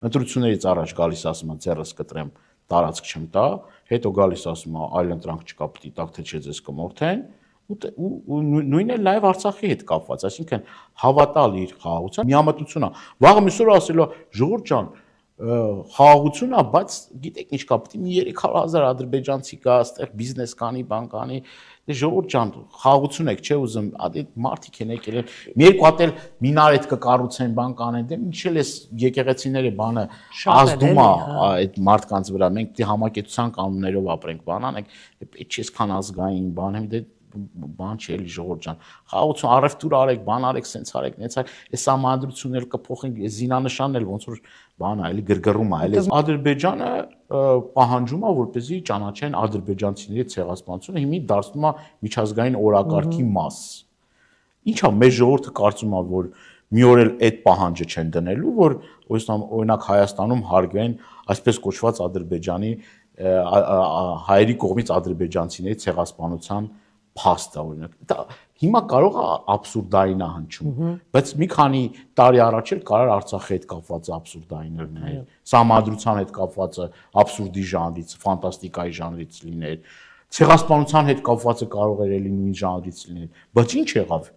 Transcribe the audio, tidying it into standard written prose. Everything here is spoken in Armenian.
ընտրություններից առաջ գալիս ասում է ձեռս կտրեմ, տարածք չեմ տա, հետո գալիս ասում է այլ ընտրանք չկա, պիտի տակ թե չէ ձեզ կմորթեն, ու նույնն էլ նաև Արցախի հետ կապված, այսինքն հավատալ իր խաղաղության, միամտություն է։ Վաղը մյուս օրը ասել է ժողովուրդ ջան, խաղաղություն է, բայց գիտեք ինչ կա, պիտի մի 300,000 ադրբեջանցի գա, այստեղ բիզնես կանի, բան կանի, դե ժողովուրդ ջան, խաղաղություն եք, չէ ուզում, այդ մարդիկ են եկել են, մի երկու հատ էլ մինարետ կկառուցեն, բան կանեն, դե ինչել էս եկեղեցիների բանը ազդում է այդ մարդկանց վրա, մենք պիտի համակեցության կանոններով ապրենք, բան անենք, դե պետք չէ այսքան ազգային բան եմ, դե բան չի էլի ժողովուրդ ջան, խաղաղություն առևտուր արեք, բան արեք, սենց արեք, նենց արեք, այս համադրությունն էլ կփոխենք, զինանշանն էլ ոնց որ բան է, էլի գրգռում է, էլի Ադրբեջանը պահանջում է, որպեսզի ճանաչեն ադրբեջանցիների ցեղասպանությունը, հիմա դարձնում է միջազգային օրակարգի մաս։ Ինչա մեր ժողովուրդը կարծում է, որ մի օր էլ այդ պահանջը չեն դնելու, որ օրինակ Հայաստանում հարգվեն այսպես կոչված Ադրբեջանի հայերի կողմից ադրբեջանցիների ցեղասպանության փաստը օրինակ դա հիմա կարող է աբսուրդային հնչում, բայց մի քանի տարի առաջ էլ կարող Արցախի հետ կապված աբսուրդային լիներ, սահմանադրության հետ կապվածը աբսուրդի ժանրից, ֆանտաստիկայի ժանրից լիներ, ցեղասպանության հետ կապվածը կարող էր էլի նույն ժանրից լինել, բայց ինչ եղավ։